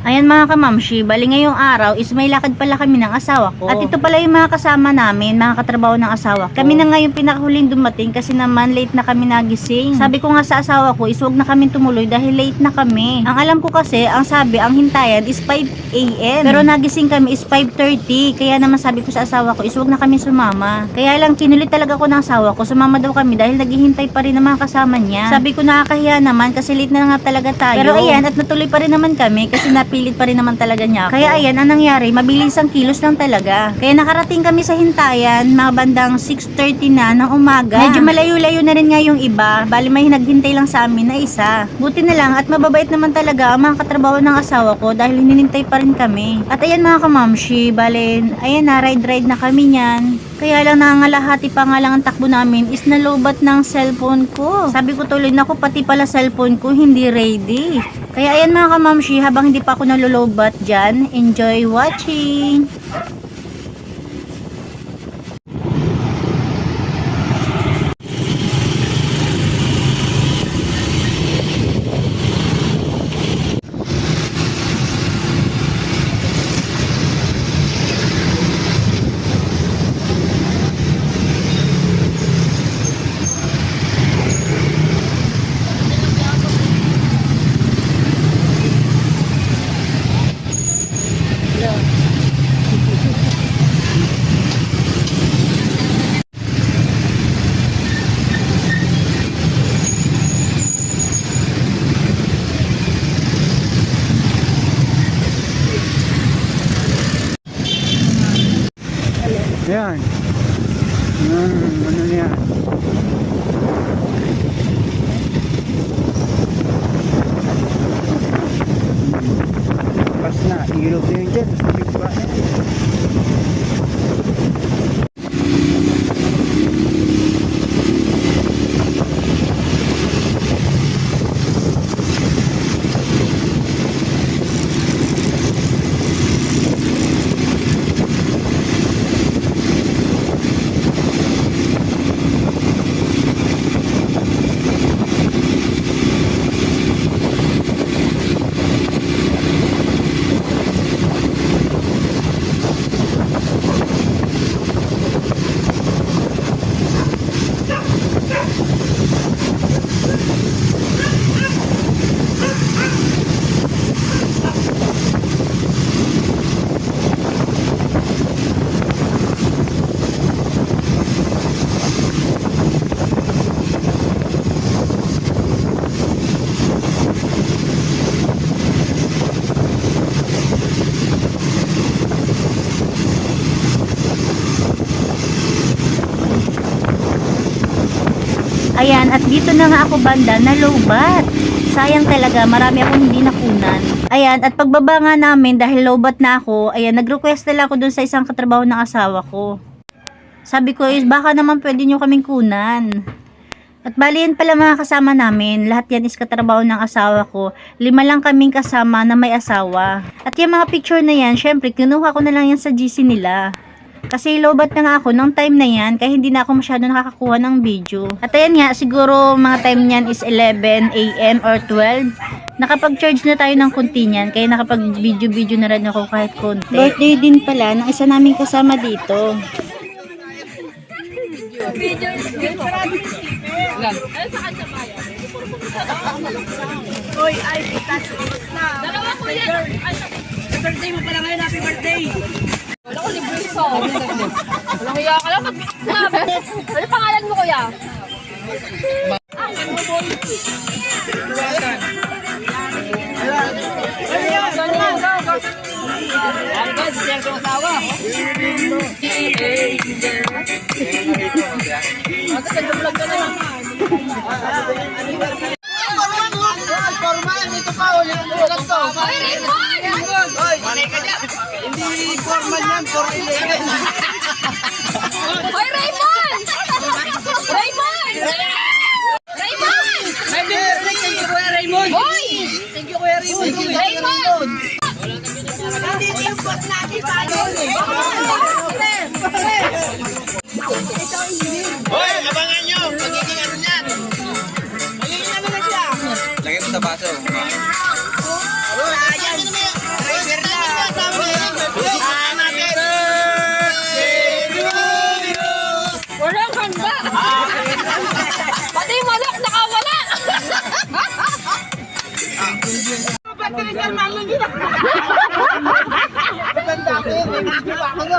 Ayan mga kamamshi, bali ngayong araw is may lakad pala kami ng asawa ko. At ito pala yung mga kasama namin, mga katrabaho ng asawa ko. Kami na ngayon pinakahuling dumating kasi naman late na kami nagising. Sabi ko nga sa asawa ko is huwag na kami tumuloy dahil late na kami. Ang alam ko kasi, ang sabi, ang hintayan is 5 AM. Pero nagising kami is 5:30. Kaya naman sabi ko sa asawa ko is huwag na kami sumama. Kaya lang kinulit talaga ko ng asawa ko, sumama daw kami dahil naghihintay pa rin ng mga kasama niya. Sabi ko nakakahiya naman kasi late na nga talaga tayo. Pero ayan, at natuloy pa rin naman kami kasi pilit pa rin naman talaga niya ako. Kaya ayan, ang nangyari, mabilis ang kilos lang talaga. Kaya nakarating kami sa hintayan, mga bandang 6:30 na ng umaga. Medyo malayo-layo na rin nga yung iba. Bali may naghintay lang sa amin na isa. Buti na lang at mababait naman talaga ang mga katrabaho ng asawa ko dahil hinintay pa rin kami. At ayan mga kamamshi, bali, ayan na, ride na kami niyan. Kaya lang nangangalahati pa nga lang ang takbo namin is nalobat ng cellphone ko. Sabi ko tuloy, naku, pati pala cellphone ko hindi ready. Kaya ayan mga kamamshi, habang hindi pa ako nalulobat dyan, enjoy watching! Ayan. Ano niya? Pas na, ilog na yun dyan. Basta bigba na yan. Ayan, at dito na nga ako banda na lowbat. Sayang talaga, marami akong hindi nakunan. Ayan, at pagbaba nga namin dahil lowbat na ako, ayan, nag-request na lang ako dun sa isang katrabaho ng asawa ko. Sabi ko is baka naman pwede nyo kaming kunan. At bali yan pala mga kasama namin, lahat yan is katrabaho ng asawa ko. 5 lang kaming kasama na may asawa. At yung mga picture na yan, syempre kinuha ko na lang yan sa GC nila. Kasi lowbat na nga ako nung time na yan, kaya hindi na ako masyado nakakakuha ng video. At ayan nga, siguro mga time niyan is 11 AM or 12. Nakapag-charge na tayo ng konti niyan, kaya nakapag-video na rin ako kahit konti. Birthday din pala ng isa naming kasama dito. Oy, ay, pitas na. Dalawa ko yan. Birthday mo pala ngayon, happy birthday. Wala ko libre sa. Walang hiya ka lang. Ano pangalan mo, kuya? Iwasan. Iwasan mo. Ano ba? Siya sa asawa. Ate, nag-vlog ka na lang. Formal, ito pa, ulit to. Ay, Raymond! Hoy, manay ka dyan. Hindi formal yan, for illegal. Hoy, Raymond! Raymond! Raymond! Thank you, Kuya Raymond. Hoy! Thank you, Kuya Raymond. Raymond! Nandito yung boss natin tayo. Hoy, abangan nyo! Magiging ano yan? Magiging ano na siya? Lagay mo sa baso. Ayan.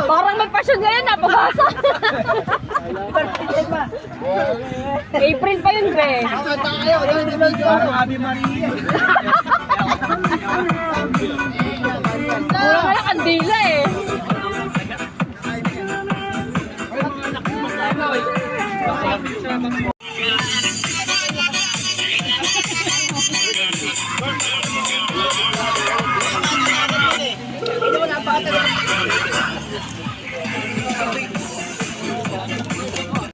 Parang may pasyon ngayon, napabasa. April pa yun, Gre. Mura nga yung kandila eh.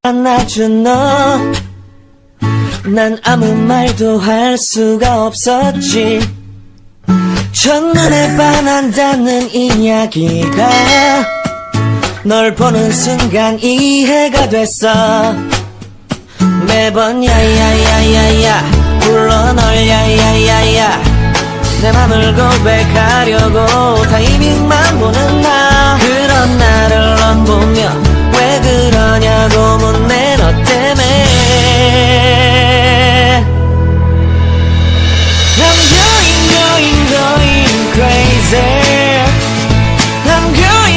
만나준 너, 난 아무 말도 할 수가 없었지. 첫눈에 반한다는 이야기가 널 보는 순간 이해가 됐어. 매번 야야야야야 불러 널 야야야야 내 맘을 고백하려고